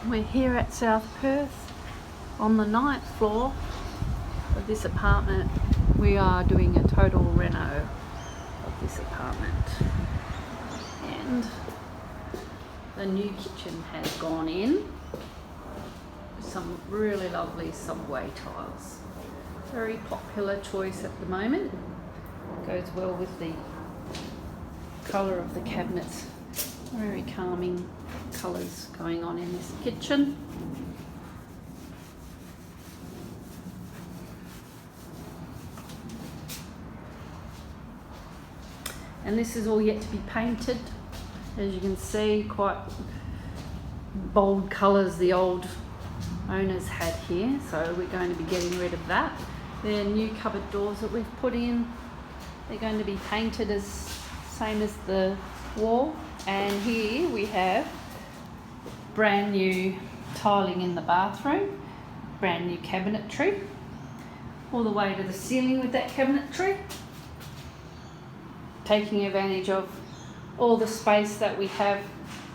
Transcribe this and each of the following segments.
We're here at South Perth on the 9th floor of this apartment. We are doing a total reno of this apartment, and the new kitchen has gone in with some really lovely subway tiles. Very popular choice at the moment. Goes well with the colour of the cabinets. Very calming colours going on in this kitchen. And this is all yet to be painted. As you can see, quite bold colours the old owners had here, so we're going to be getting rid of that. They're new cupboard doors that we've put in. They're going to be painted as same as the wall. And here we have brand new tiling in the bathroom, brand new cabinetry, all the way to the ceiling with that cabinetry, taking advantage of all the space that we have,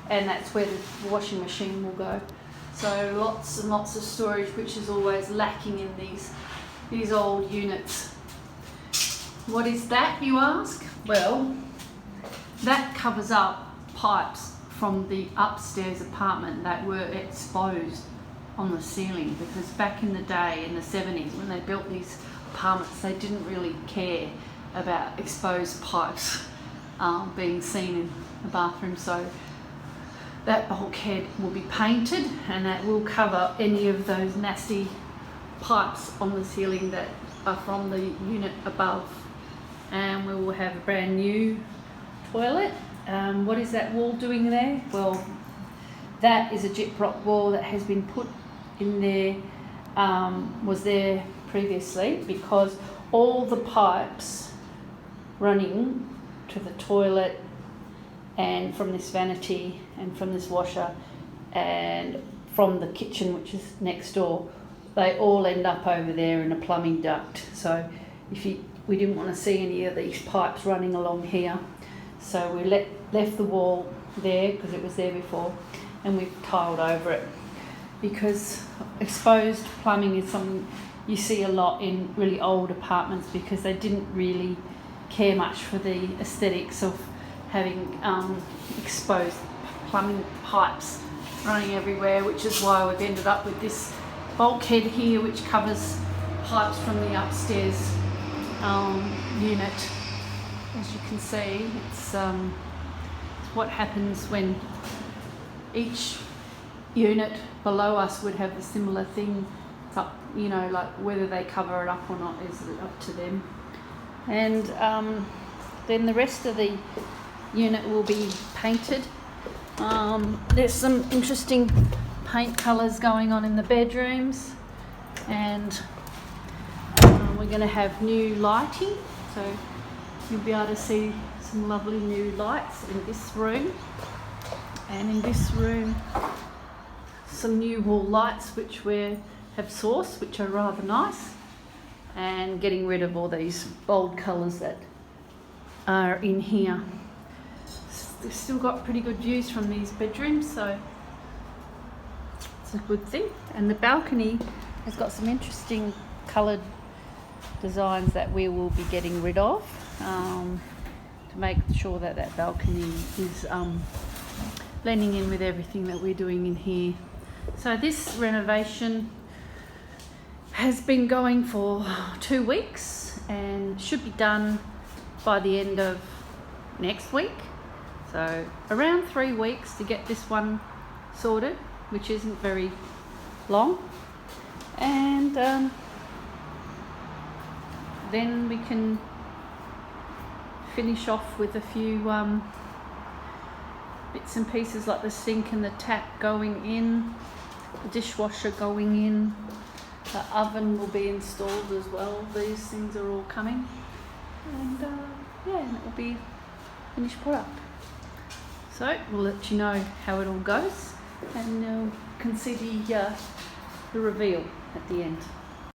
and that's where the washing machine will go. So lots and lots of storage, which is always lacking in these old units. What is that, you ask? Well, that covers up pipes from the upstairs apartment that were exposed on the ceiling, because back in the day, in the 70s, when they built these apartments, they didn't really care about exposed pipes being seen in the bathroom. So that bulkhead will be painted, and that will cover any of those nasty pipes on the ceiling that are from the unit above. And we will have a brand new toilet. What is that wall doing there? Well, that is a gyprock wall that has been put in there, was there previously, because all the pipes running to the toilet and from this vanity and from this washer and from the kitchen, which is next door, they all end up over there in a plumbing duct. So we didn't want to see any of these pipes running along here. So we left the wall there because it was there before, and we've tiled over it, because exposed plumbing is something you see a lot in really old apartments, because they didn't really care much for the aesthetics of having exposed plumbing pipes running everywhere, which is why we've ended up with this bulkhead here, which covers pipes from the upstairs unit. As you can see, it's what happens when each unit below us would have a similar thing. It's up, like whether they cover it up or not is up to them. And then the rest of the unit will be painted. There's some interesting paint colours going on in the bedrooms, and we're going to have new lighting. So you'll be able to see some lovely new lights in this room, and in this room some new wall lights which we have sourced, which are rather nice, and getting rid of all these bold colours that are in here. We've still got pretty good views from these bedrooms, so it's a good thing. And the balcony has got some interesting coloured designs that we will be getting rid of, to make sure that that balcony is blending in with everything that we're doing in here. So this renovation has been going for 2 weeks and should be done by the end of next week. So around 3 weeks to get this one sorted, which isn't very long. And then we can finish off with a few bits and pieces, like the sink and the tap going in, the dishwasher going in, the oven will be installed as well. These things are all coming, and and it will be finished product. So we'll let you know how it all goes, and you can see the reveal at the end.